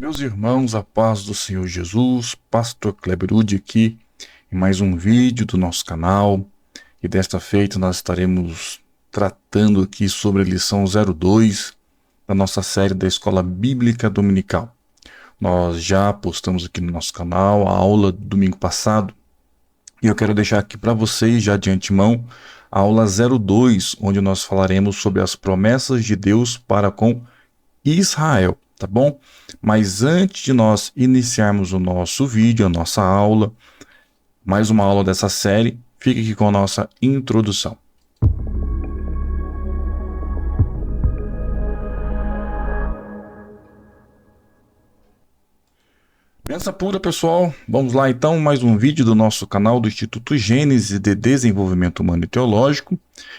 Meus irmãos, a paz do Senhor Jesus, Pastor Kleber Ude aqui em mais um vídeo do nosso canal. E desta feita nós estaremos tratando aqui sobre a lição 02 da nossa série da Escola Bíblica Dominical. Nós já postamos aqui no nosso canal a aula do domingo passado e eu quero deixar aqui para vocês já de antemão a aula 02, onde nós falaremos sobre as promessas de Deus para com Israel, tá bom? Mas antes de nós iniciarmos o nosso vídeo, a nossa aula, mais uma aula dessa série, fique aqui com a nossa introdução. Benção pura, pessoal. Vamos lá então, mais um vídeo do nosso canal do Instituto Gênesis de Desenvolvimento Humano e Teológico.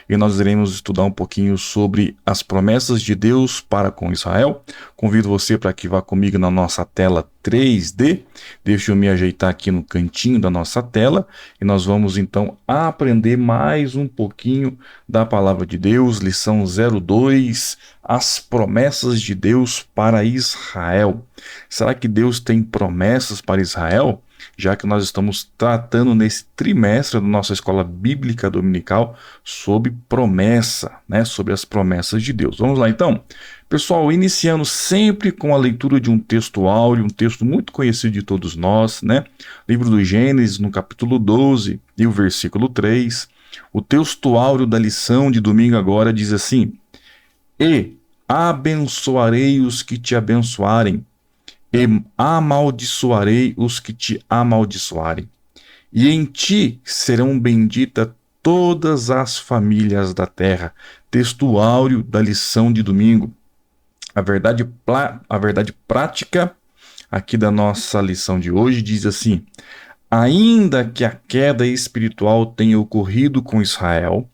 E nós iremos estudar um pouquinho sobre as promessas de Deus para com Israel. Convido você para que vá comigo na nossa tela 3D. Deixa eu me ajeitar aqui no cantinho da nossa tela. E nós vamos então aprender mais um pouquinho da Palavra de Deus, lição 02, as promessas de Deus para Israel. Será que Deus tem promessas para Israel? Já que nós estamos tratando nesse trimestre da nossa escola bíblica dominical sobre promessa, né? Sobre as promessas de Deus. Vamos lá então? Pessoal, iniciando sempre com a leitura de um texto áureo, um texto muito conhecido de todos nós, né? Livro do Gênesis, no capítulo 12 e o versículo 3. O texto áureo da lição de domingo agora diz assim: E abençoarei os que te abençoarem, e amaldiçoarei os que te amaldiçoarem. E em ti serão benditas todas as famílias da terra. Texto áureo da lição de domingo. A verdade prática aqui da nossa lição de hoje diz assim: ainda que a queda espiritual tenha ocorrido com Israel,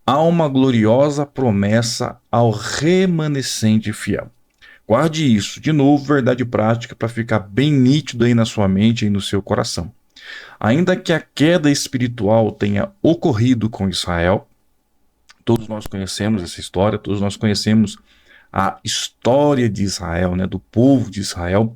há uma gloriosa promessa ao remanescente fiel. Guarde isso, de novo, verdade prática, para ficar bem nítido aí na sua mente e no seu coração. Ainda que a queda espiritual tenha ocorrido com Israel, todos nós conhecemos essa história, todos nós conhecemos a história de Israel, né, do povo de Israel,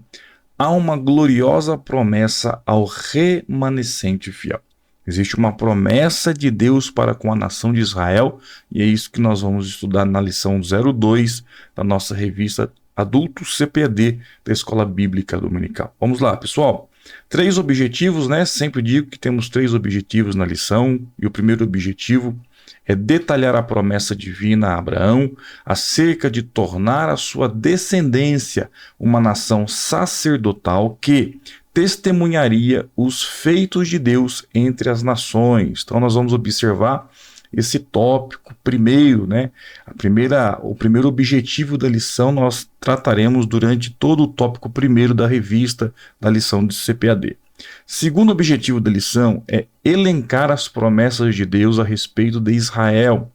há uma gloriosa promessa ao remanescente fiel. Existe uma promessa de Deus para com a nação de Israel, e é isso que nós vamos estudar na lição 02 da nossa revista Adulto CPD da Escola Bíblica Dominical. Vamos lá, pessoal. 3 objetivos, né? Sempre digo que temos 3 objetivos na lição, e o primeiro objetivo é detalhar a promessa divina a Abraão acerca de tornar a sua descendência uma nação sacerdotal que testemunharia os feitos de Deus entre as nações. Então nós vamos observar esse tópico primeiro, né? O primeiro objetivo da lição nós trataremos durante todo o tópico primeiro da revista da lição de CPAD. Segundo objetivo da lição é elencar as promessas de Deus a respeito de Israel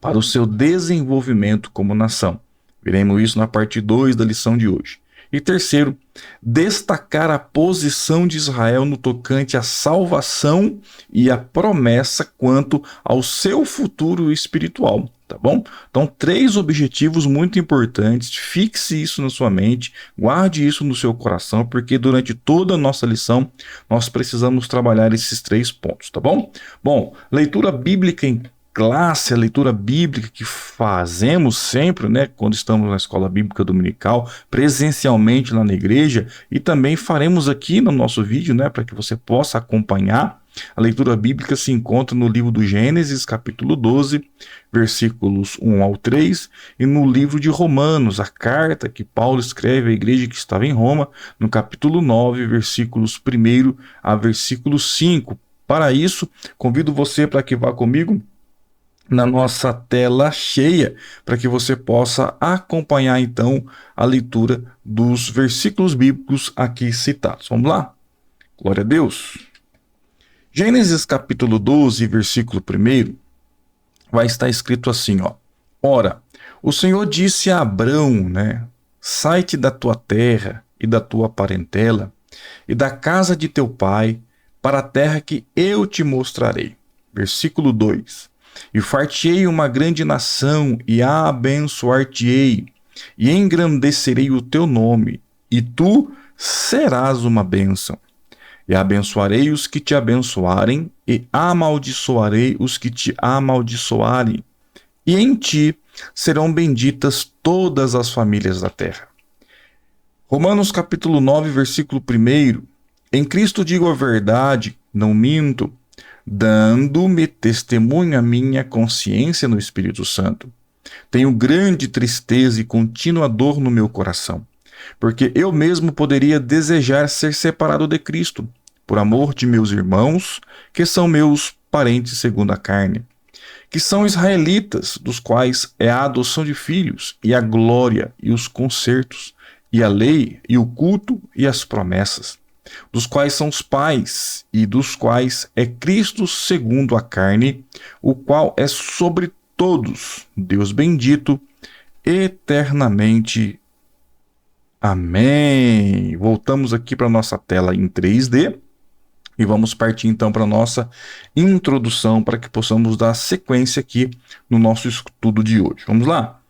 para o seu desenvolvimento como nação. Veremos isso na parte 2 da lição de hoje. E terceiro, destacar a posição de Israel no tocante à salvação e à promessa quanto ao seu futuro espiritual, tá bom? Então, 3 objetivos muito importantes, fixe isso na sua mente, guarde isso no seu coração, porque durante toda a nossa lição nós precisamos trabalhar esses 3 pontos, tá bom? Bom, leitura bíblica em classe, a leitura bíblica que fazemos sempre, né, quando estamos na escola bíblica dominical, presencialmente lá na igreja, e também faremos aqui no nosso vídeo, né, para que você possa acompanhar. A leitura bíblica se encontra no livro do Gênesis, capítulo 12, versículos 1 ao 3, e no livro de Romanos, a carta que Paulo escreve à igreja que estava em Roma, no capítulo 9, versículos 1 a versículo 5. Para isso, convido você para que vá comigo na nossa tela cheia, para que você possa acompanhar então a leitura dos versículos bíblicos aqui citados. Vamos lá? Glória a Deus. Gênesis capítulo 12, versículo 1, vai estar escrito assim, ó: Ora, o Senhor disse a Abrão, né, sai-te da tua terra e da tua parentela e da casa de teu pai para a terra que eu te mostrarei. Versículo 2: E far-te-ei uma grande nação, e a abençoar-te-ei, e engrandecerei o teu nome, e tu serás uma bênção. E abençoarei os que te abençoarem, e amaldiçoarei os que te amaldiçoarem. E em ti serão benditas todas as famílias da terra. Romanos capítulo 9, versículo 1. Em Cristo digo a verdade, não minto, dando-me testemunho a minha consciência no Espírito Santo. Tenho grande tristeza e contínua dor no meu coração, porque eu mesmo poderia desejar ser separado de Cristo, por amor de meus irmãos, que são meus parentes segundo a carne, que são israelitas, dos quais é a adoção de filhos, e a glória, e os concertos, e a lei, e o culto, e as promessas, dos quais são os pais, e dos quais é Cristo segundo a carne, o qual é sobre todos, Deus bendito, eternamente. Amém. Voltamos aqui para a nossa tela em 3D e vamos partir então para a nossa introdução para que possamos dar sequência aqui no nosso estudo de hoje. Vamos lá?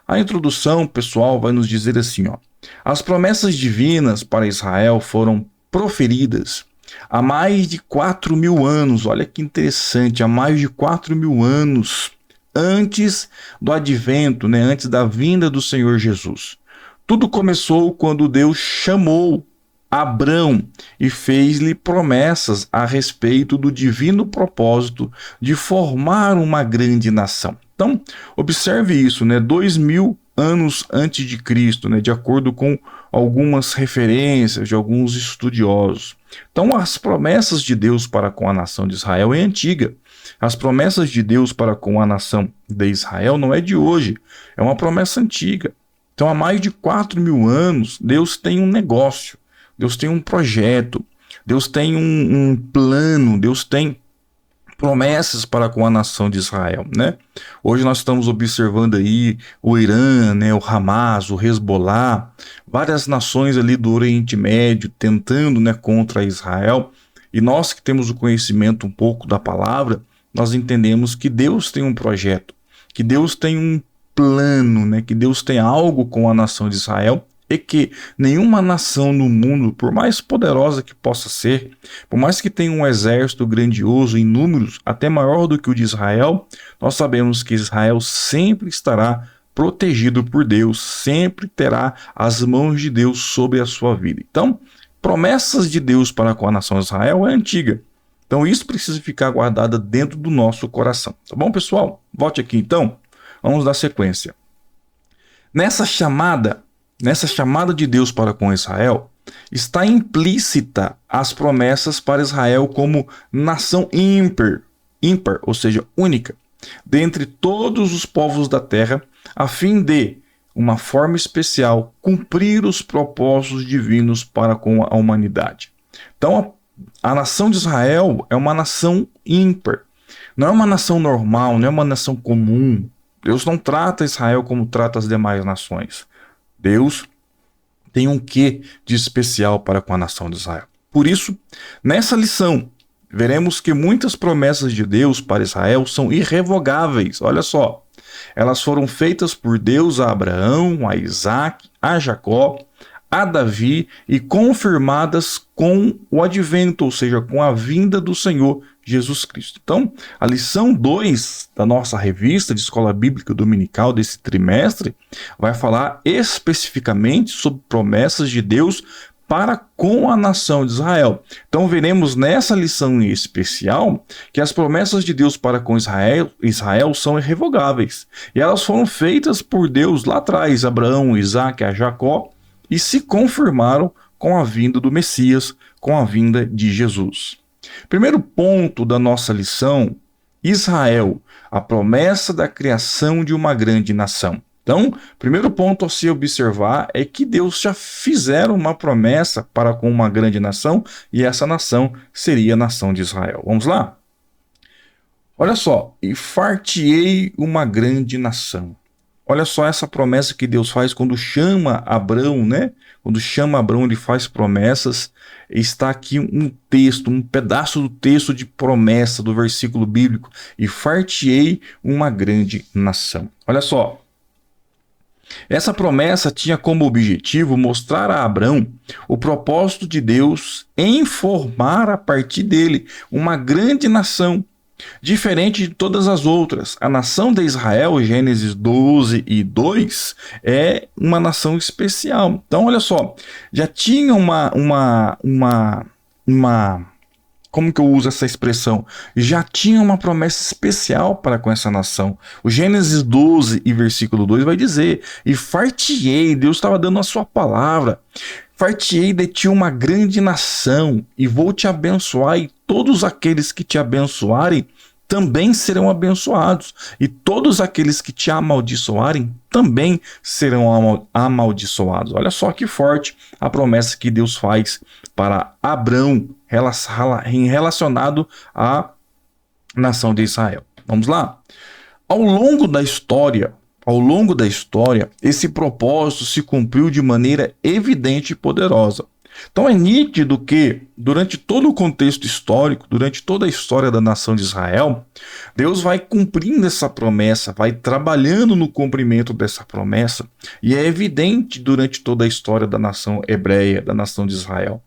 A introdução, pessoal, vai nos dizer assim, ó: as promessas divinas para Israel foram proferidas há mais de 4.000 anos. Olha que interessante, há mais de 4.000 anos antes do advento, antes da vinda do Senhor Jesus. Tudo começou quando Deus chamou Abrão e fez-lhe promessas a respeito do divino propósito de formar uma grande nação. Então, observe isso, 2.000 anos antes de Cristo, de acordo com algumas referências de alguns estudiosos. Então, as promessas de Deus para com a nação de Israel é antiga. As promessas de Deus para com a nação de Israel não é de hoje, é uma promessa antiga. Então, há mais de 4.000 anos, Deus tem um negócio, Deus tem um projeto, Deus tem um plano, Deus tem promessas para com a nação de Israel, Hoje nós estamos observando aí o Irã, o Hamas, o Hezbollah, várias nações ali do Oriente Médio tentando, contra Israel. E nós que temos o conhecimento um pouco da palavra, nós entendemos que Deus tem um projeto, que Deus tem um plano, que Deus tem algo com a nação de Israel, e que nenhuma nação no mundo, por mais poderosa que possa ser, por mais que tenha um exército grandioso em números, até maior do que o de Israel, nós sabemos que Israel sempre estará protegido por Deus, sempre terá as mãos de Deus sobre a sua vida. Então, promessas de Deus para com a nação de Israel é antiga. Então, isso precisa ficar guardado dentro do nosso coração. Tá bom, pessoal? Volte aqui então. Vamos dar sequência. Nessa chamada de Deus para com Israel, está implícita as promessas para Israel como nação ímpar, ou seja, única, dentre todos os povos da terra, a fim de, uma forma especial, cumprir os propósitos divinos para com a humanidade. Então, a nação de Israel é uma nação ímpar, não é uma nação normal, não é uma nação comum. Deus não trata Israel como trata as demais nações. Deus tem um quê de especial para com a nação de Israel. Por isso, nessa lição, veremos que muitas promessas de Deus para Israel são irrevogáveis. Olha só, elas foram feitas por Deus a Abraão, a Isaac, a Jacó, a Davi e confirmadas com o advento, ou seja, com a vinda do Senhor Jesus Cristo. Então, a lição 2 da nossa revista de Escola Bíblica Dominical desse trimestre vai falar especificamente sobre promessas de Deus para com a nação de Israel. Então, veremos nessa lição em especial que as promessas de Deus para com Israel são irrevogáveis. E elas foram feitas por Deus lá atrás, Abraão, Isaac, a Jacó, e se confirmaram com a vinda do Messias, com a vinda de Jesus. Primeiro ponto da nossa lição: Israel, a promessa da criação de uma grande nação. Então, primeiro ponto a se observar é que Deus já fizeram uma promessa para com uma grande nação, e essa nação seria a nação de Israel. Vamos lá? Olha só, e far-te-ei uma grande nação. Olha só essa promessa que Deus faz quando chama Abrão, Quando chama Abrão, ele faz promessas. Está aqui um texto, um pedaço do texto de promessa do versículo bíblico. E far-te-ei uma grande nação. Olha só. Essa promessa tinha como objetivo mostrar a Abraão o propósito de Deus em formar a partir dele uma grande nação, diferente de todas as outras. A nação de Israel, Gênesis 12 e 2, é uma nação especial. Então, olha só, já tinha como que eu uso essa expressão? Já tinha uma promessa especial para com essa nação. O Gênesis 12 e versículo 2 vai dizer: e far-te-ei, Deus estava dando a sua palavra, far-te-ei de ti uma grande nação, e vou te abençoar, e todos aqueles que te abençoarem também serão abençoados, e todos aqueles que te amaldiçoarem também serão amaldiçoados. Olha só que forte a promessa que Deus faz para Abrão relacionado à nação de Israel. Vamos lá? Ao longo da história, esse propósito se cumpriu de maneira evidente e poderosa. Então é nítido que, durante todo o contexto histórico, durante toda a história da nação de Israel, Deus vai cumprindo essa promessa, vai trabalhando no cumprimento dessa promessa, e é evidente durante toda a história da nação hebreia, da nação de Israel.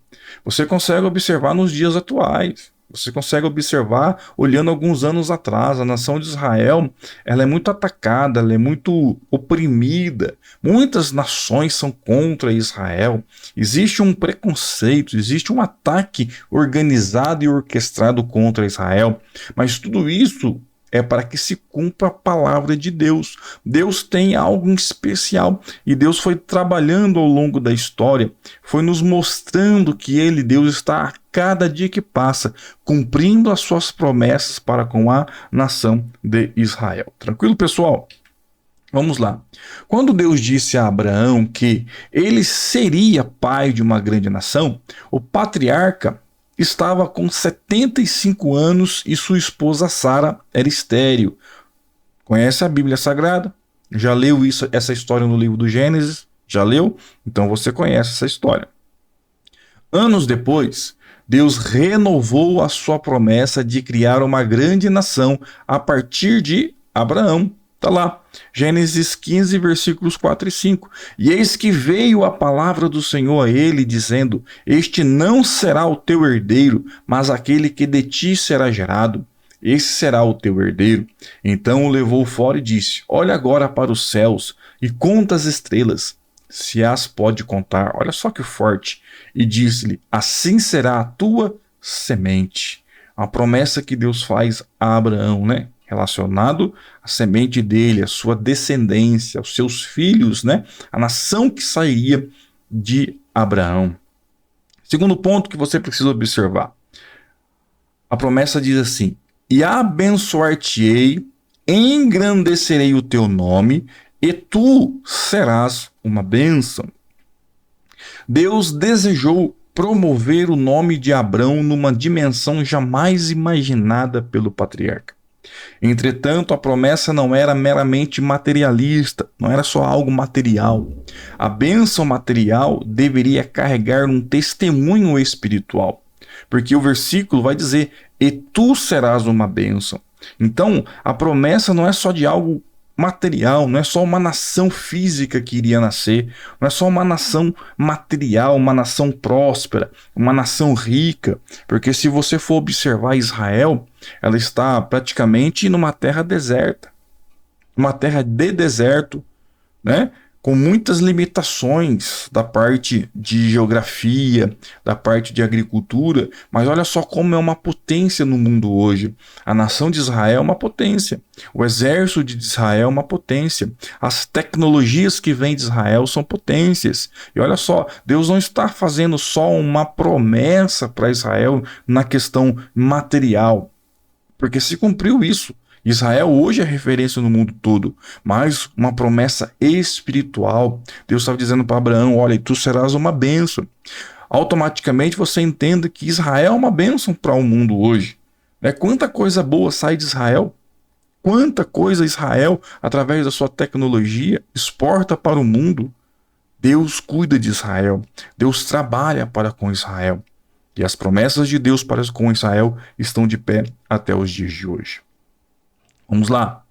Você consegue observar nos dias atuais. Você consegue observar, olhando alguns anos atrás, a nação de Israel, ela é muito atacada, ela é muito oprimida. Muitas nações são contra Israel. Existe um preconceito, existe um ataque organizado e orquestrado contra Israel. Mas tudo isso é para que se cumpra a palavra de Deus. Deus tem algo em especial e Deus foi trabalhando ao longo da história, foi nos mostrando que Ele, Deus, está a cada dia que passa cumprindo as suas promessas para com a nação de Israel. Tranquilo, pessoal? Vamos lá. Quando Deus disse a Abraão que ele seria pai de uma grande nação, o patriarca estava com 75 anos e sua esposa Sara era estéril. Conhece a Bíblia Sagrada? Já leu essa história no livro do Gênesis? Já leu? Então você conhece essa história. Anos depois, Deus renovou a sua promessa de criar uma grande nação a partir de Abraão. Está lá, Gênesis 15, versículos 4 e 5. E eis que veio a palavra do Senhor a ele, dizendo: este não será o teu herdeiro, mas aquele que de ti será gerado. Esse será o teu herdeiro. Então o levou fora e disse: olha agora para os céus e conta as estrelas, se as pode contar. Olha só que forte. E disse-lhe: assim será a tua semente. A promessa que Deus faz a Abraão, né? Relacionado à semente dele, à sua descendência, aos seus filhos, né? A nação que sairia de Abraão. Segundo ponto que você precisa observar. A promessa diz assim: e abençoar-te-ei, engrandecerei o teu nome, e tu serás uma bênção. Deus desejou promover o nome de Abrão numa dimensão jamais imaginada pelo patriarca. Entretanto, a promessa não era meramente materialista, não era só algo material. A bênção material deveria carregar um testemunho espiritual, porque o versículo vai dizer: e tu serás uma bênção. Então, a promessa não é só de algo material, não é só uma nação física que iria nascer, não é só uma nação material, uma nação próspera, uma nação rica, porque se você for observar Israel, ela está praticamente numa terra deserta, uma terra de deserto, né? Com muitas limitações da parte de geografia, da parte de agricultura, mas olha só como é uma potência no mundo hoje. A nação de Israel é uma potência, o exército de Israel é uma potência, as tecnologias que vêm de Israel são potências. E olha só, Deus não está fazendo só uma promessa para Israel na questão material, porque se cumpriu isso. Israel hoje é referência no mundo todo, mas uma promessa espiritual. Deus estava dizendo para Abraão: olha, tu serás uma bênção. Automaticamente você entende que Israel é uma bênção para o mundo hoje. Quanta coisa boa sai de Israel, quanta coisa Israel, através da sua tecnologia, exporta para o mundo. Deus cuida de Israel, Deus trabalha para com Israel, e as promessas de Deus para com Israel estão de pé até os dias de hoje. Vamos lá.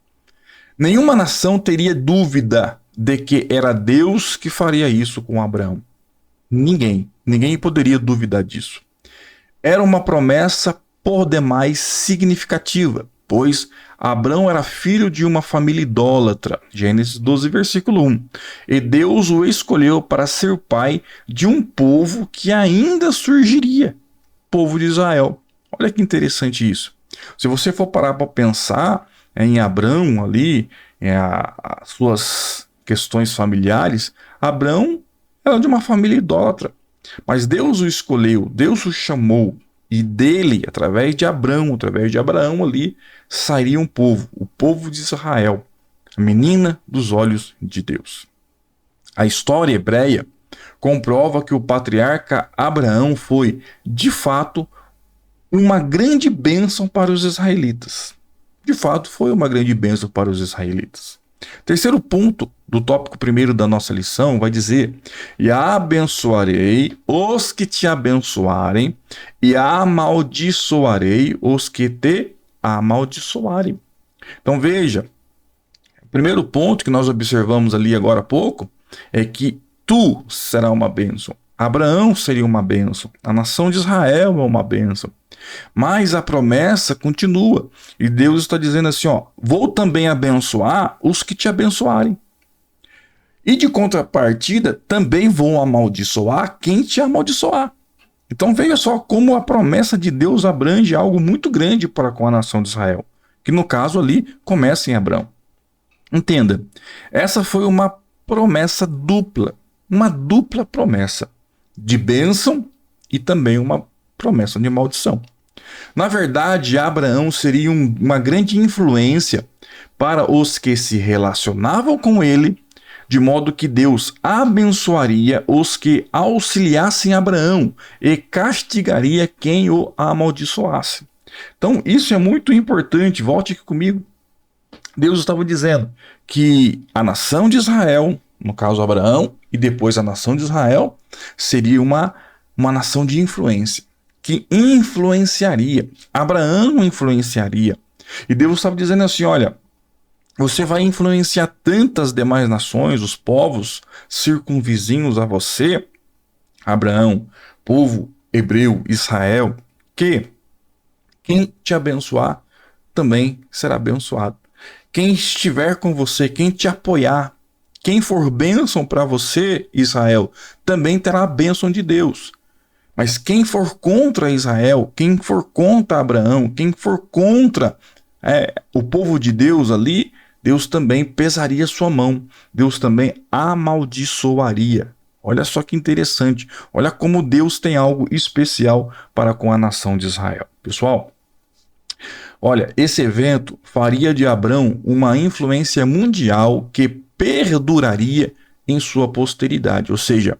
Nenhuma nação teria dúvida de que era Deus que faria isso com Abraão. Ninguém poderia duvidar disso. Era uma promessa por demais significativa, pois Abraão era filho de uma família idólatra, Gênesis 12, versículo 1, e Deus o escolheu para ser pai de um povo que ainda surgiria, povo de Israel. Olha que interessante isso. Se você for parar para pensar em Abraão ali, as suas questões familiares, Abraão era de uma família idólatra, mas Deus o escolheu, Deus o chamou, e dele, através de Abraão ali, sairia um povo, o povo de Israel, a menina dos olhos de Deus. A história hebreia comprova que o patriarca Abraão foi, de fato, uma grande bênção para os israelitas. De fato, foi uma grande bênção para os israelitas. Terceiro ponto do tópico primeiro da nossa lição vai dizer: e abençoarei os que te abençoarem, e amaldiçoarei os que te amaldiçoarem. Então veja, o primeiro ponto que nós observamos ali agora há pouco é que tu será uma bênção. Abraão seria uma bênção, a nação de Israel é uma bênção. Mas a promessa continua. E Deus está dizendo assim, vou também abençoar os que te abençoarem. E de contrapartida, também vou amaldiçoar quem te amaldiçoar. Então veja só como a promessa de Deus abrange algo muito grande para com a nação de Israel. Que no caso ali, começa em Abraão. Entenda, essa foi uma promessa dupla. Uma dupla promessa de bênção e também uma promessa de maldição. Na verdade, Abraão seria uma grande influência para os que se relacionavam com ele, de modo que Deus abençoaria os que auxiliassem Abraão e castigaria quem o amaldiçoasse. Então, isso é muito importante, volte aqui comigo. Deus estava dizendo que a nação de Israel, no caso Abraão, e depois a nação de Israel, seria uma nação de influência, que influenciaria, Abraão influenciaria. E Deus estava dizendo assim, olha, você vai influenciar tantas demais nações, os povos circunvizinhos a você, Abraão, povo hebreu, Israel, que quem te abençoar também será abençoado. Quem estiver com você, quem te apoiar, quem for bênção para você, Israel, também terá a bênção de Deus. Mas quem for contra Israel, quem for contra Abraão, quem for contra o povo de Deus ali, Deus também pesaria sua mão, Deus também amaldiçoaria. Olha só que interessante, olha como Deus tem algo especial para com a nação de Israel. Pessoal, olha, esse evento faria de Abraão uma influência mundial que perduraria em sua posteridade, ou seja,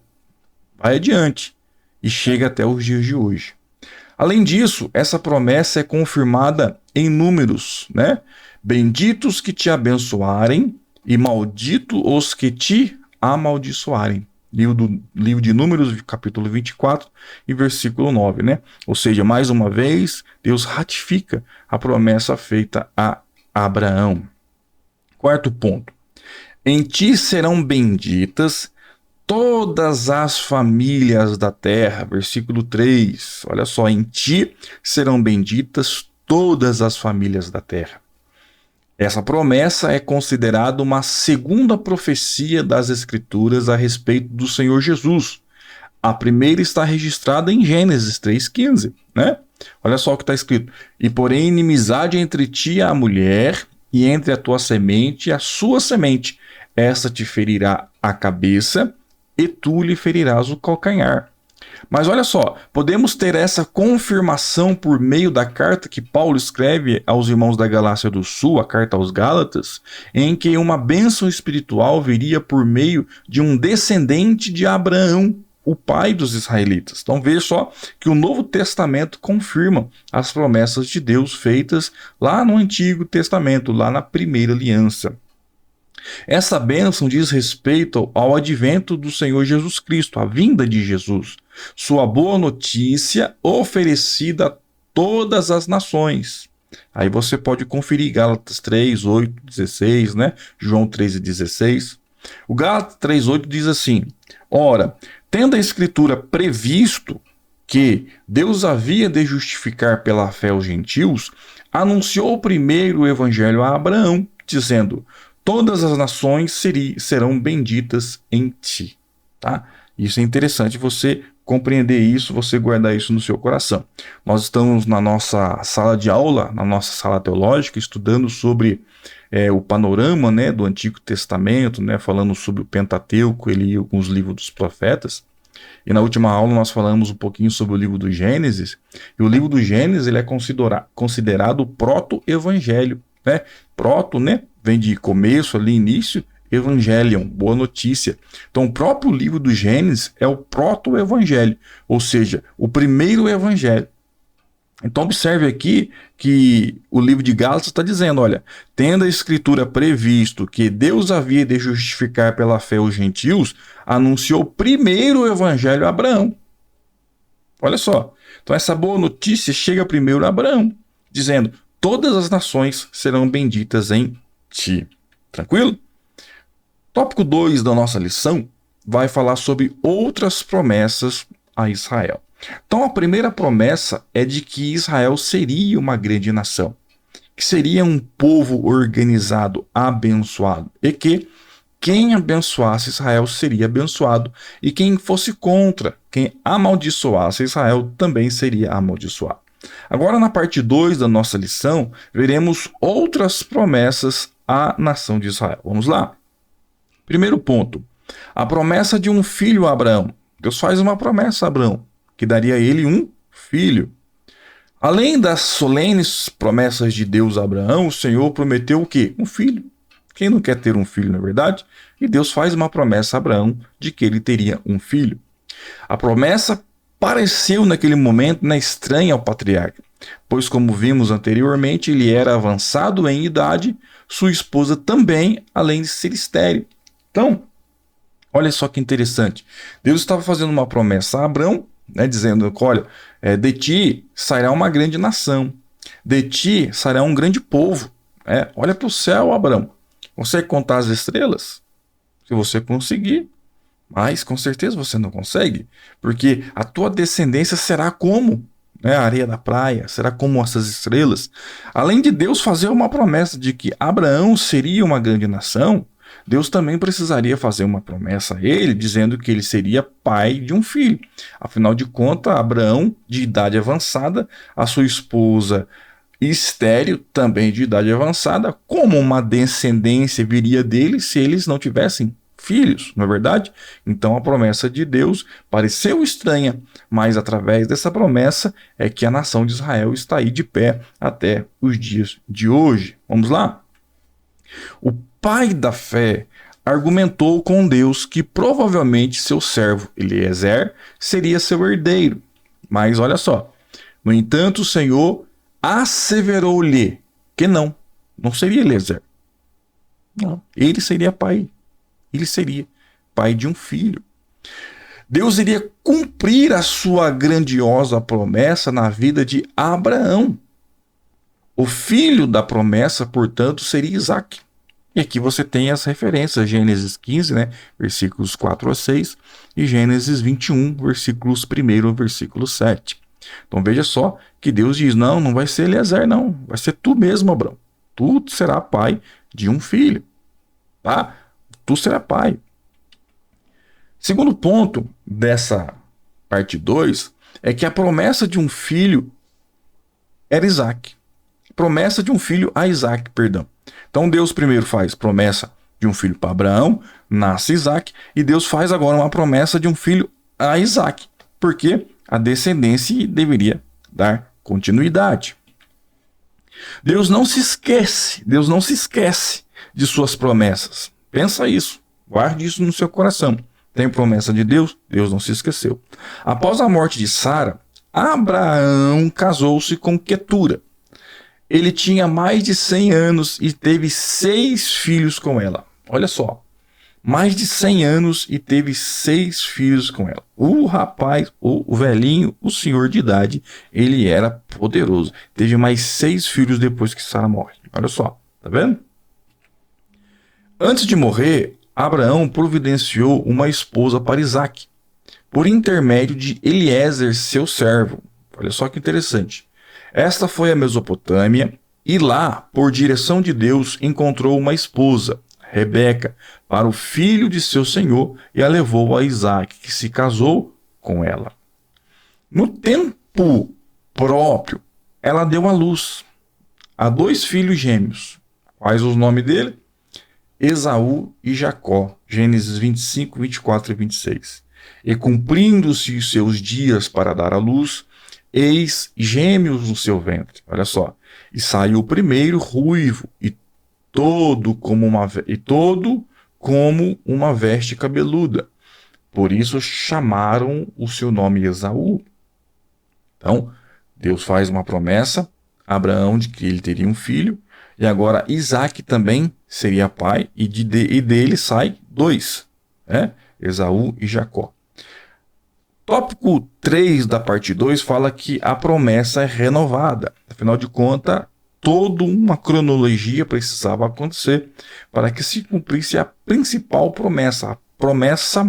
vai adiante e chega até os dias de hoje. Além disso, essa promessa é confirmada em números, né? Benditos que te abençoarem e maldito os que te amaldiçoarem. Livro de Números, capítulo 24 e versículo 9, né? Ou seja, mais uma vez, Deus ratifica a promessa feita a Abraão. Quarto ponto. Em ti serão benditas todas as famílias da terra. Versículo 3. Olha só, em ti serão benditas todas as famílias da terra. Essa promessa é considerada uma segunda profecia das Escrituras a respeito do Senhor Jesus. A primeira está registrada em Gênesis 3,15, né? Olha só o que está escrito. E porém inimizade entre ti e a mulher, e entre a tua semente e a sua semente. Esta te ferirá a cabeça, e tu lhe ferirás o calcanhar. Mas olha só, podemos ter essa confirmação por meio da carta que Paulo escreve aos irmãos da Galácia do Sul, a carta aos Gálatas, em que uma bênção espiritual viria por meio de um descendente de Abraão, o pai dos israelitas. Então veja só que o Novo Testamento confirma as promessas de Deus feitas lá no Antigo Testamento, lá na primeira aliança. Essa bênção diz respeito ao advento do Senhor Jesus Cristo, a vinda de Jesus, sua boa notícia oferecida a todas as nações. Aí você pode conferir Gálatas 3, 8, 16, né? João 13, 16. O Gálatas 3,8 diz assim: ora, tendo a Escritura previsto que Deus havia de justificar pela fé os gentios, anunciou primeiro o evangelho a Abraão, dizendo: todas as nações serão benditas em ti. Tá? Isso é interessante você compreender isso, você guardar isso no seu coração. Nós estamos na nossa sala de aula, na nossa sala teológica, estudando sobre o panorama, né, do Antigo Testamento, né, falando sobre o Pentateuco e alguns livros dos profetas. E na última aula nós falamos um pouquinho sobre o livro do Gênesis. E o livro do Gênesis ele é considerado o proto-evangelho. Né? Proto, né, vem de começo ali, início. Evangelion, boa notícia. Então o próprio livro do Gênesis é o proto-evangelho, ou seja, o primeiro evangelho. Então observe aqui que o livro de Gálatas está dizendo, olha, tendo a Escritura previsto que Deus havia de justificar pela fé os gentios, anunciou primeiro o evangelho a Abraão. Olha só, então essa boa notícia chega primeiro a Abraão, dizendo, todas as nações serão benditas em ti. Tranquilo? Tópico 2 da nossa lição vai falar sobre outras promessas a Israel. Então a primeira promessa é de que Israel seria uma grande nação, que seria um povo organizado, abençoado, e que quem abençoasse Israel seria abençoado, e quem fosse contra, quem amaldiçoasse Israel também seria amaldiçoado. Agora na parte 2 da nossa lição, veremos outras promessas à nação de Israel. Vamos lá? Primeiro ponto, a promessa de um filho a Abraão. Deus faz uma promessa a Abraão, que daria a ele um filho. Além das solenes promessas de Deus a Abraão, o Senhor prometeu o quê? Um filho. Quem não quer ter um filho, na verdade? E Deus faz uma promessa a Abraão de que ele teria um filho. A promessa pareceu naquele momento estranha ao patriarca, pois como vimos anteriormente, ele era avançado em idade, sua esposa também, além de ser estéril. Então, olha só que interessante. Deus estava fazendo uma promessa a Abraão, dizendo, olha, de ti sairá uma grande nação, de ti sairá um grande povo. Olha para o céu, Abraão. Consegue contar as estrelas? Se você conseguir, mas com certeza você não consegue, porque a tua descendência será como a areia da praia, será como essas estrelas. Além de Deus fazer uma promessa de que Abraão seria uma grande nação, Deus também precisaria fazer uma promessa a ele, dizendo que ele seria pai de um filho. Afinal de contas, Abraão, de idade avançada, a sua esposa estéril, também de idade avançada, como uma descendência viria dele se eles não tivessem filhos, não é verdade? Então a promessa de Deus pareceu estranha, mas através dessa promessa é que a nação de Israel está aí de pé até os dias de hoje. Vamos lá? O pai da fé argumentou com Deus que provavelmente seu servo Eliezer seria seu herdeiro. Mas olha só, no entanto o Senhor asseverou-lhe que não seria Eliezer. Não, ele seria pai. Ele seria pai de um filho. Deus iria cumprir a sua grandiosa promessa na vida de Abraão. O filho da promessa, portanto, seria Isaque. E aqui você tem as referências, Gênesis 15, versículos 4 a 6, e Gênesis 21, versículos 1 ao versículo 7. Então veja só que Deus diz, não vai ser Eliezer não, vai ser tu mesmo, Abraão. Tu será pai de um filho, tá? Tu será pai. Segundo ponto dessa parte 2 é que a promessa de um filho era Isaque. Promessa de um filho a Isaque, perdão. Então Deus primeiro faz promessa de um filho para Abraão, nasce Isaque, e Deus faz agora uma promessa de um filho a Isaque, porque a descendência deveria dar continuidade. Deus não se esquece de suas promessas. Pensa isso, guarde isso no seu coração. Tem promessa de Deus? Deus não se esqueceu. Após a morte de Sara, Abraão casou-se com Quetura. Ele tinha mais de 100 anos e teve 6 filhos com ela. Olha só, mais de 100 anos e teve 6 filhos com ela. O rapaz, o velhinho, o senhor de idade, ele era poderoso. Teve mais 6 filhos depois que Sara morre. Olha só, tá vendo? Antes de morrer, Abraão providenciou uma esposa para Isaque, por intermédio de Eliezer, seu servo. Olha só que interessante. Esta foi a Mesopotâmia, e lá, por direção de Deus, encontrou uma esposa, Rebeca, para o filho de seu senhor, e a levou a Isaque, que se casou com ela. No tempo próprio, ela deu à luz a 2 filhos gêmeos. Quais os nomes dele? Esaú e Jacó. Gênesis 25, 24 e 26. E cumprindo-se os seus dias para dar à luz, eis gêmeos no seu ventre. Olha só. E saiu o primeiro ruivo, e todo como uma veste cabeluda. Por isso chamaram o seu nome Esaú. Então, Deus faz uma promessa a Abraão de que ele teria um filho, e agora Isaque também seria pai, e dele sai 2, né? Esaú e Jacó. Tópico 3 da parte 2 fala que a promessa é renovada. Afinal de contas, toda uma cronologia precisava acontecer para que se cumprisse a principal promessa, a promessa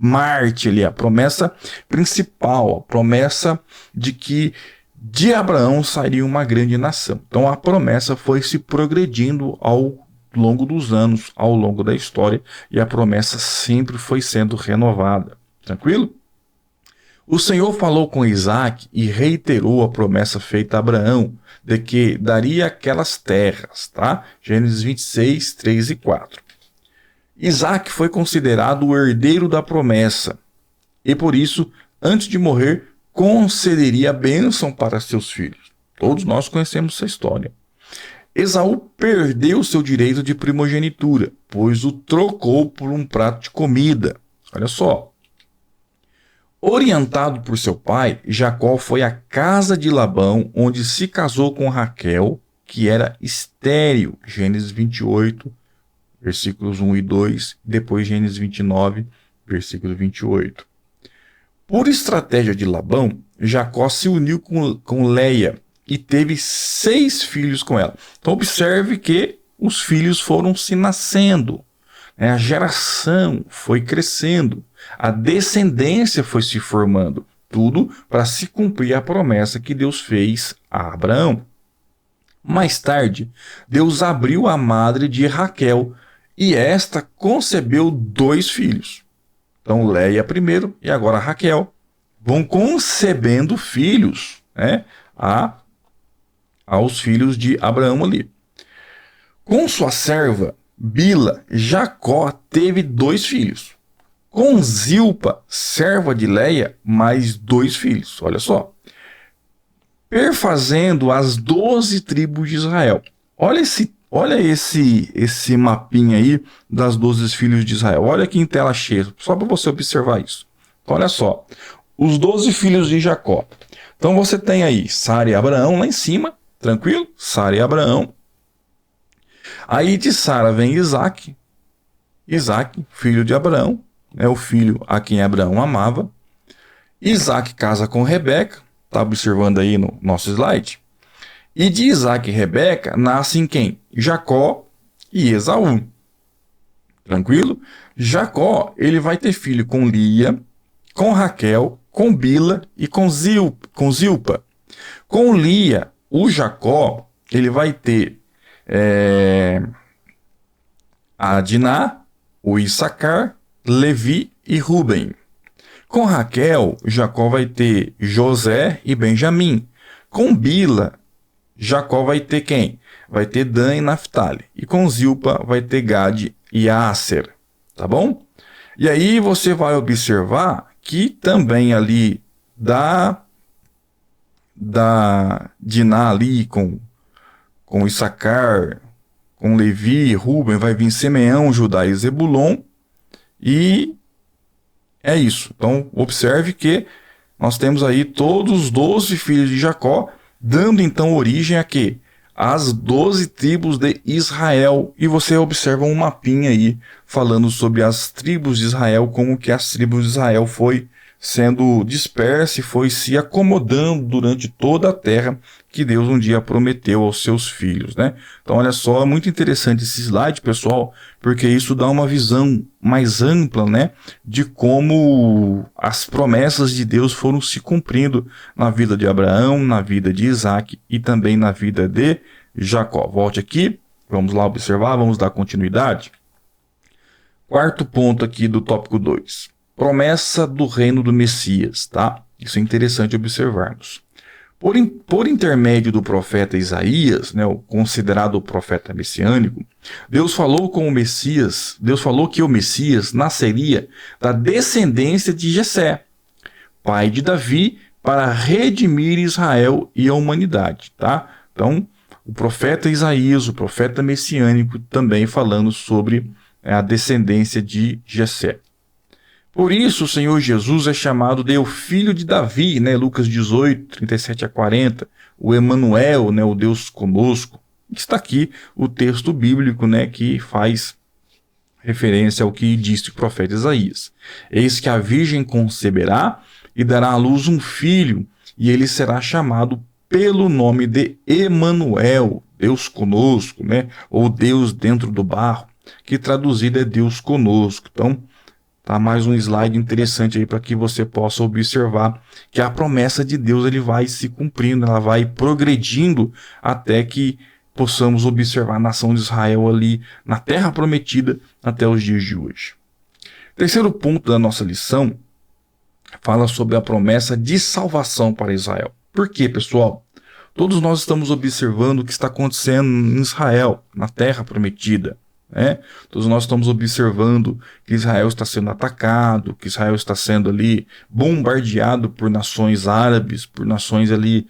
Marte ali, a promessa principal, a promessa de que de Abraão sairia uma grande nação. Então a promessa foi se progredindo ao longo dos anos, ao longo da história, e a promessa sempre foi sendo renovada. Tranquilo? O Senhor falou com Isaque e reiterou a promessa feita a Abraão de que daria aquelas terras, tá? Gênesis 26, 3 e 4. Isaque foi considerado o herdeiro da promessa e, por isso, antes de morrer, concederia a bênção para seus filhos. Todos nós conhecemos essa história. Esaú perdeu seu direito de primogenitura, pois o trocou por um prato de comida. Olha só. Orientado por seu pai, Jacó foi à casa de Labão, onde se casou com Raquel, que era estéril. Gênesis 28, versículos 1 e 2, depois Gênesis 29, versículo 28. Por estratégia de Labão, Jacó se uniu com Leia e teve 6 filhos com ela. Então observe que os filhos foram se nascendo, né? A geração foi crescendo, a descendência foi se formando, tudo para se cumprir a promessa que Deus fez a Abraão. Mais tarde, Deus abriu a madre de Raquel, e esta concebeu 2 filhos. Então, Leia primeiro e agora Raquel vão concebendo filhos, né, aos filhos de Abraão ali. Com sua serva, Bila, Jacó teve 2 filhos. Com Zilpa, serva de Leia, mais 2 filhos. Olha só. Perfazendo as 12 tribos de Israel. Olha esse mapinha aí das 12 filhos de Israel. Olha aqui em tela cheia, só para você observar isso. Olha só, os 12 filhos de Jacó. Então você tem aí Sara e Abraão lá em cima, tranquilo? Sara e Abraão. Aí de Sara vem Isaque, filho de Abraão, é o filho a quem Abraão amava. Isaque casa com Rebeca, está observando aí no nosso slide. E de Isaque e Rebeca nascem quem? Jacó e Esaú. Tranquilo? Jacó, ele vai ter filho com Lia, com Raquel, com Bila e com Zilpa. Com Lia, o Jacó, ele vai ter a Diná, o Issacar, Levi e Ruben. Com Raquel, Jacó vai ter José e Benjamim. Com Bila, Jacó vai ter quem? Vai ter Dan e Naftali. E com Zilpa vai ter Gade e Aser. Tá bom? E aí você vai observar que também ali da Diná ali com Issacar, com Levi, Ruben, vai vir Simeão, Judá e Zebulon. E é isso. Então observe que nós temos aí todos os 12 filhos de Jacó, dando então origem a quê? As 12 tribos de Israel. E você observa um mapinha aí falando sobre as tribos de Israel, como que as tribos de Israel foi sendo dispersa e foi se acomodando durante toda a terra que Deus um dia prometeu aos seus filhos, né? Então, olha só, é muito interessante esse slide, pessoal, porque isso dá uma visão mais ampla, né, de como as promessas de Deus foram se cumprindo na vida de Abraão, na vida de Isaac e também na vida de Jacó. Volte aqui, vamos lá observar, vamos dar continuidade. Quarto ponto aqui do tópico 2. Promessa do reino do Messias, tá? Isso é interessante observarmos. Por intermédio do profeta Isaías, né, o considerado profeta messiânico, Deus falou que o Messias nasceria da descendência de Jessé, pai de Davi, para redimir Israel e a humanidade, tá? Então, o profeta Isaías, o profeta messiânico, também falando sobre a descendência de Jessé. Por isso, o Senhor Jesus é chamado de o filho de Davi, né? Lucas 18, 37 a 40, o Emanuel, né? O Deus conosco. Está aqui o texto bíblico, né? Que faz referência ao que disse o profeta Isaías. Eis que a virgem conceberá e dará à luz um filho, e ele será chamado pelo nome de Emanuel, Deus conosco, né? Ou Deus dentro do barro, que traduzido é Deus conosco. Então, tá mais um slide interessante aí para que você possa observar que a promessa de Deus ele vai se cumprindo, ela vai progredindo até que possamos observar a nação de Israel ali na terra prometida até os dias de hoje. Terceiro ponto da nossa lição fala sobre a promessa de salvação para Israel. Por quê, pessoal? Todos nós estamos observando o que está acontecendo em Israel, na terra prometida. Todos nós estamos observando que Israel está sendo atacado, que Israel está sendo ali bombardeado por nações árabes, por nações ali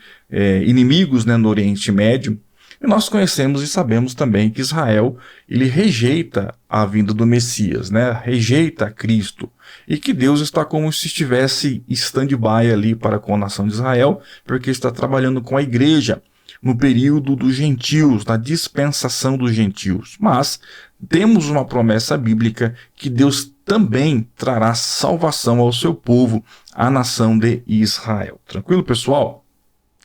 inimigos, né, no Oriente Médio. E nós conhecemos e sabemos também que Israel ele rejeita a vinda do Messias, né, rejeita a Cristo, e que Deus está como se estivesse stand-by ali para com a nação de Israel, porque está trabalhando com a igreja no período dos gentios, na dispensação dos gentios. Mas temos uma promessa bíblica que Deus também trará salvação ao seu povo, a nação de Israel. Tranquilo, pessoal?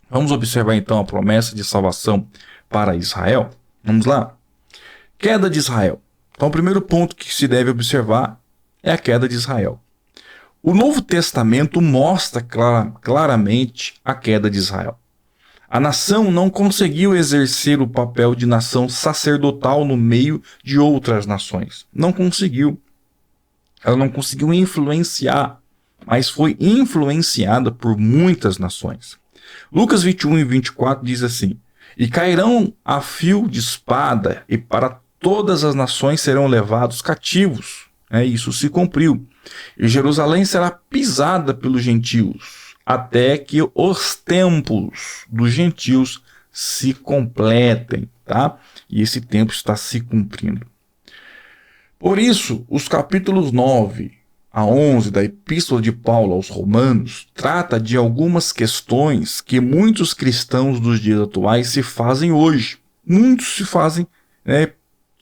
Vamos observar então a promessa de salvação para Israel? Vamos lá? Queda de Israel. Então, o primeiro ponto que se deve observar é a queda de Israel. O Novo Testamento mostra claramente a queda de Israel. A nação não conseguiu exercer o papel de nação sacerdotal no meio de outras nações. Não conseguiu. Ela não conseguiu influenciar, mas foi influenciada por muitas nações. Lucas 21 e 24 diz assim: E cairão a fio de espada, e para todas as nações serão levados cativos. Isso se cumpriu. E Jerusalém será pisada pelos gentios, até que os tempos dos gentios se completem, tá? E esse tempo está se cumprindo. Por isso, os capítulos 9 a 11 da Epístola de Paulo aos Romanos trata de algumas questões que muitos cristãos dos dias atuais se fazem hoje. Muitos se fazem,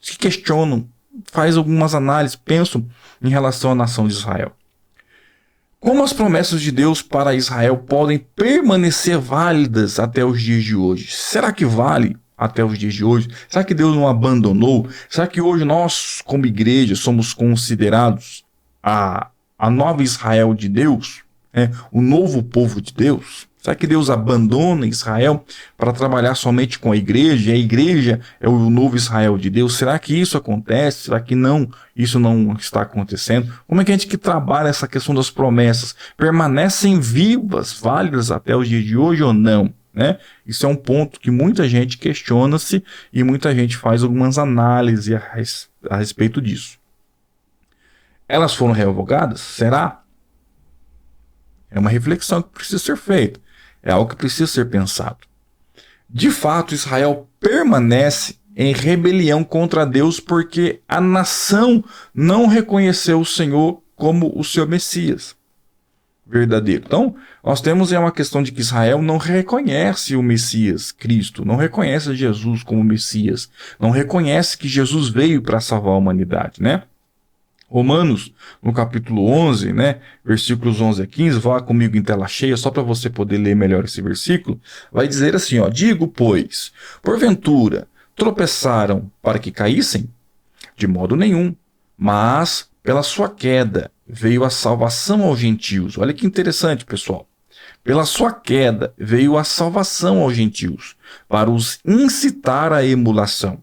se questionam, fazem algumas análises, pensam em relação à nação de Israel. Como as promessas de Deus para Israel podem permanecer válidas até os dias de hoje? Será que vale até os dias de hoje? Será que Deus não abandonou? Será que hoje nós, como igreja, somos considerados a nova Israel de Deus? O novo povo de Deus? Será que Deus abandona Israel para trabalhar somente com a igreja? E a igreja é o novo Israel de Deus? Será que isso acontece? Será que não? Isso não está acontecendo? Como é que a gente que trabalha essa questão das promessas permanecem vivas, válidas até os dias de hoje ou não? Isso é um ponto que muita gente questiona-se e muita gente faz algumas análises a respeito disso. Elas foram revogadas? Será? É uma reflexão que precisa ser feita. É algo que precisa ser pensado. De fato, Israel permanece em rebelião contra Deus porque a nação não reconheceu o Senhor como o seu Messias verdadeiro. Então, nós temos uma questão de que Israel não reconhece o Messias, Cristo, não reconhece Jesus como Messias, não reconhece que Jesus veio para salvar a humanidade, Romanos, no capítulo 11, né, versículos 11 a 15, vá comigo em tela cheia, só para você poder ler melhor esse versículo, vai dizer assim, ó, digo, pois, porventura, tropeçaram para que caíssem? De modo nenhum, mas pela sua queda veio a salvação aos gentios. Olha que interessante, pessoal. Pela sua queda veio a salvação aos gentios, para os incitar à emulação.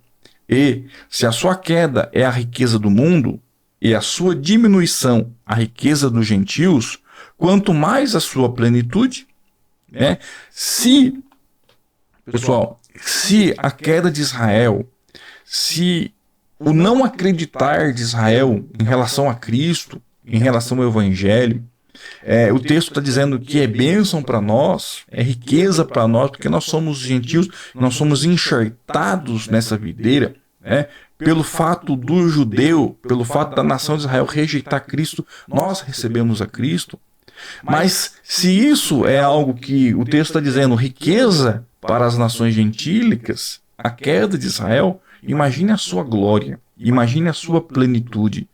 E, se a sua queda é a riqueza do mundo, e a sua diminuição a riqueza dos gentios, quanto mais a sua plenitude, né? Pessoal, se a queda de Israel, se o não acreditar de Israel em relação a Cristo, em relação ao Evangelho, o texto está dizendo que é bênção para nós, é riqueza para nós, porque nós somos gentios, nós somos enxertados nessa videira, né? Pelo fato do judeu, pelo fato da nação de Israel rejeitar Cristo, nós recebemos a Cristo. Mas se isso é algo que o texto está dizendo, riqueza para as nações gentílicas, a queda de Israel, imagine a sua glória, imagine a sua plenitude.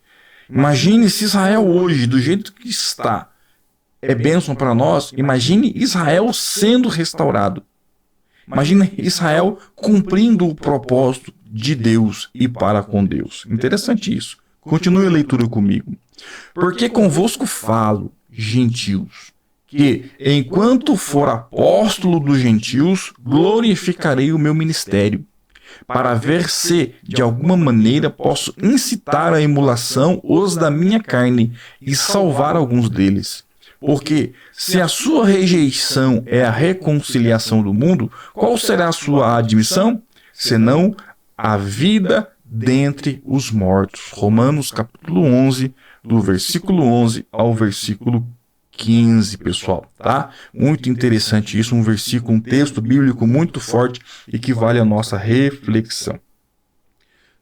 Imagine se Israel hoje, do jeito que está, é bênção para nós, imagine Israel sendo restaurado. Imagine Israel cumprindo o propósito de Deus e para com Deus. Interessante isso. Continue a leitura comigo. Porque convosco falo, gentios, que, enquanto for apóstolo dos gentios, glorificarei o meu ministério, para ver se, de alguma maneira, posso incitar à emulação os da minha carne e salvar alguns deles. Porque, se a sua rejeição é a reconciliação do mundo, qual será a sua admissão? Senão a vida dentre os mortos. Romanos capítulo 11, do versículo 11 ao versículo 15, pessoal, tá? Muito interessante isso, um versículo, um texto bíblico muito forte e que vale a nossa reflexão.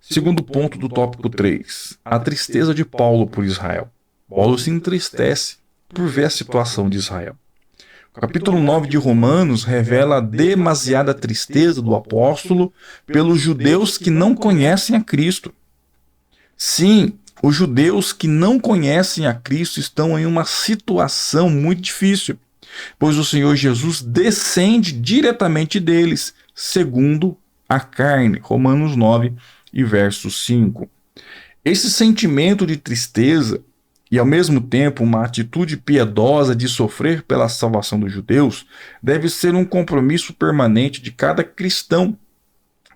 Segundo ponto do tópico 3, a tristeza de Paulo por Israel. Paulo se entristece por ver a situação de Israel. O capítulo 9 de Romanos revela a demasiada tristeza do apóstolo pelos judeus que não conhecem a Cristo. Sim, os judeus que não conhecem a Cristo estão em uma situação muito difícil, pois o Senhor Jesus descende diretamente deles, segundo a carne. Romanos 9 e verso 5. Esse sentimento de tristeza e, ao mesmo tempo, uma atitude piedosa de sofrer pela salvação dos judeus deve ser um compromisso permanente de cada cristão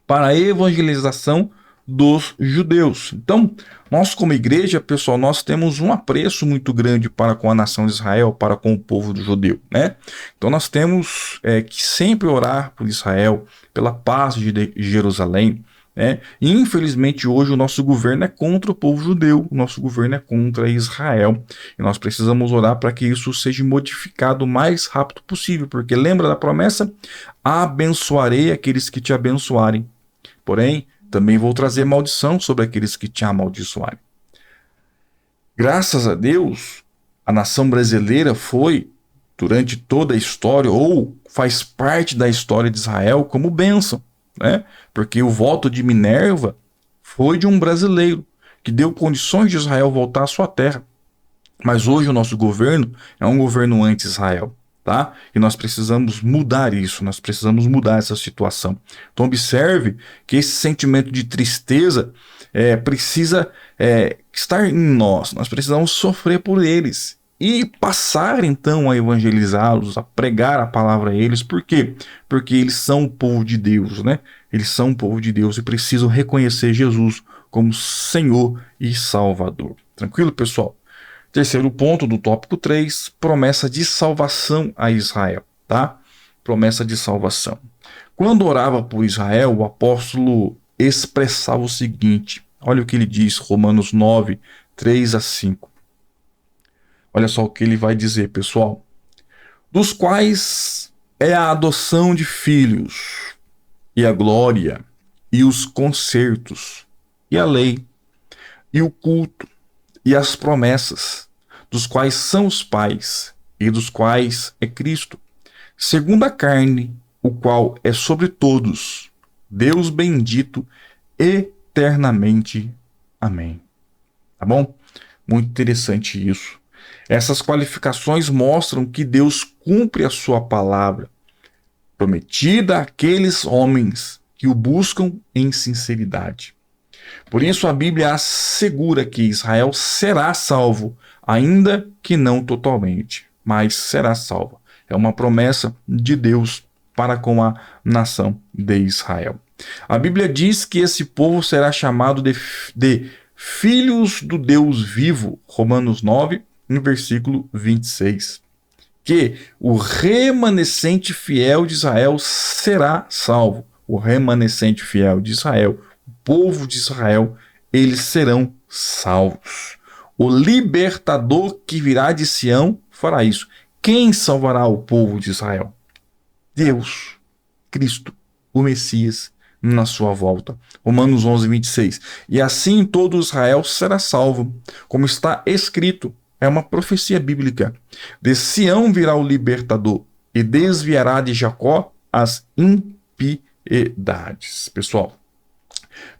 para a evangelização dos judeus. Então, nós como igreja, pessoal, nós temos um apreço muito grande para com a nação de Israel, para com o povo do judeu, né? Então nós temos que sempre orar por Israel, pela paz de Jerusalém, né? E, infelizmente hoje o nosso governo é contra o povo judeu, o nosso governo é contra Israel, e nós precisamos orar para que isso seja modificado o mais rápido possível, porque lembra da promessa? Abençoarei aqueles que te abençoarem, porém também vou trazer maldição sobre aqueles que te amaldiçoarem. Graças a Deus, a nação brasileira foi, durante toda a história, ou faz parte da história de Israel como bênção, né? Porque o voto de Minerva foi de um brasileiro, que deu condições de Israel voltar à sua terra. Mas hoje o nosso governo é um governo anti-Israel. Tá? E nós precisamos mudar isso, nós precisamos mudar essa situação. Então observe que esse sentimento de tristeza precisa estar em nós precisamos sofrer por eles e passar então a evangelizá-los, a pregar a palavra a eles. Por quê? Porque eles são o povo de Deus, né? Eles são o povo de Deus e precisam reconhecer Jesus como Senhor e Salvador. Tranquilo, pessoal? Terceiro ponto do tópico 3, promessa de salvação a Israel, tá? Promessa de salvação. Quando orava por Israel, o apóstolo expressava o seguinte, olha o que ele diz, Romanos 9, 3 a 5. Olha só o que ele vai dizer, pessoal. Dos quais é a adoção de filhos, e a glória, e os concertos, e a lei, e o culto, e as promessas, dos quais são os pais, e dos quais é Cristo, segundo a carne, o qual é sobre todos, Deus bendito eternamente. Amém. Tá bom? Muito interessante isso. Essas qualificações mostram que Deus cumpre a sua palavra prometida àqueles homens que o buscam em sinceridade. Por isso a Bíblia assegura que Israel será salvo, ainda que não totalmente, mas será salvo. É uma promessa de Deus para com a nação de Israel. A Bíblia diz que esse povo será chamado de filhos do Deus vivo, Romanos 9, no versículo 26. Que o remanescente fiel de Israel será salvo. O remanescente fiel de Israel, o povo de Israel, eles serão salvos. O libertador que virá de Sião fará isso. Quem salvará o povo de Israel? Deus, Cristo, o Messias, na sua volta. Romanos 11, 26. E assim todo Israel será salvo, como está escrito. É uma profecia bíblica. De Sião virá o libertador e desviará de Jacó as impiedades. Pessoal,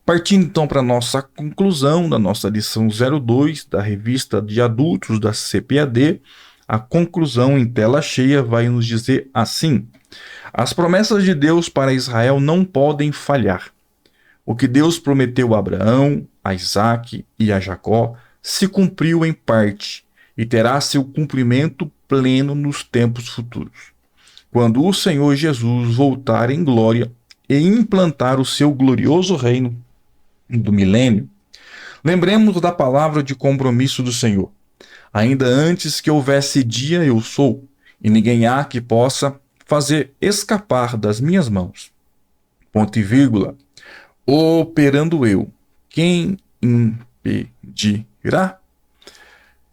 partindo então para a nossa conclusão da nossa lição 02 da revista de adultos da CPAD, a conclusão em tela cheia vai nos dizer assim: as promessas de Deus para Israel não podem falhar. O que Deus prometeu a Abraão, a Isaque e a Jacó se cumpriu em parte e terá seu cumprimento pleno nos tempos futuros, quando o Senhor Jesus voltar em glória e implantar o seu glorioso reino do milênio. Lembremos da palavra de compromisso do Senhor. Ainda antes que houvesse dia, eu sou, e ninguém há que possa fazer escapar das minhas mãos. Ponto e vírgula. Operando eu, quem impedirá?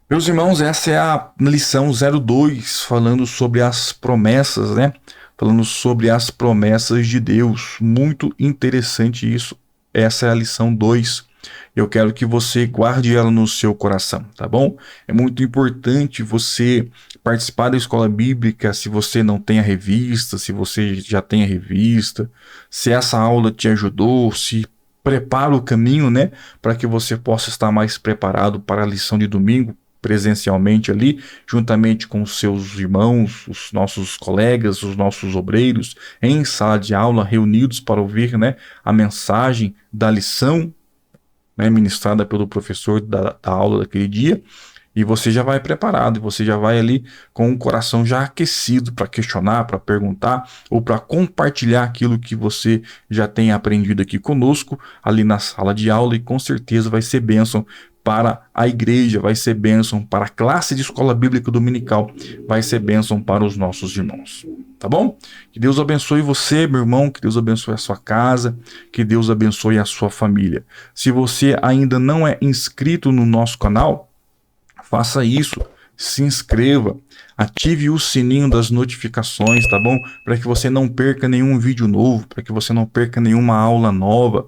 Meus irmãos, essa é a lição 02, falando sobre as promessas, né? Falando sobre as promessas de Deus. Muito interessante isso. Essa é a lição 2. Eu quero que você guarde ela no seu coração, tá bom? É muito importante você participar da escola bíblica, se você não tem a revista, se você já tem a revista, se essa aula te ajudou, se prepara o caminho, né? Para que você possa estar mais preparado para a lição de domingo, presencialmente ali, juntamente com os seus irmãos, os nossos colegas, os nossos obreiros, em sala de aula, reunidos para ouvir, né, a mensagem da lição, né, ministrada pelo professor da aula daquele dia, e você já vai preparado, você já vai ali com o coração já aquecido para questionar, para perguntar ou para compartilhar aquilo que você já tem aprendido aqui conosco, ali na sala de aula, e com certeza vai ser bênção para a igreja, vai ser bênção para a classe de escola bíblica dominical, vai ser bênção para os nossos irmãos, tá bom? Que Deus abençoe você, meu irmão, que Deus abençoe a sua casa, que Deus abençoe a sua família. Se você ainda não é inscrito no nosso canal, faça isso, se inscreva, ative o sininho das notificações, tá bom? Para que você não perca nenhum vídeo novo, para que você não perca nenhuma aula nova,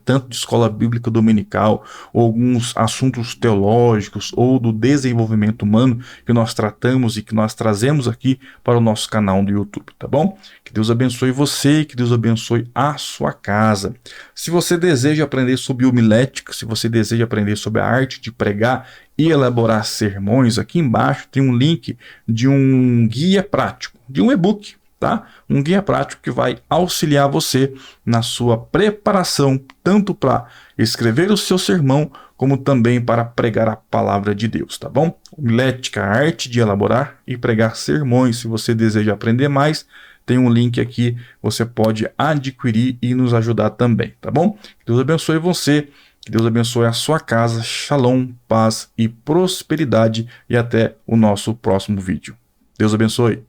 tanto de escola bíblica dominical, ou alguns assuntos teológicos, ou do desenvolvimento humano que nós tratamos e que nós trazemos aqui para o nosso canal do YouTube, tá bom? Que Deus abençoe você, que Deus abençoe a sua casa. Se você deseja aprender sobre homilética, se você deseja aprender sobre a arte de pregar e elaborar sermões, aqui embaixo tem um link de um guia prático, de um e-book, tá? Um guia prático que vai auxiliar você na sua preparação, tanto para escrever o seu sermão, como também para pregar a palavra de Deus, tá bom? Homilética, a arte de elaborar e pregar sermões. Se você deseja aprender mais, tem um link aqui, você pode adquirir e nos ajudar também, tá bom? Que Deus abençoe você, que Deus abençoe a sua casa. Shalom, paz e prosperidade, e até o nosso próximo vídeo. Deus abençoe.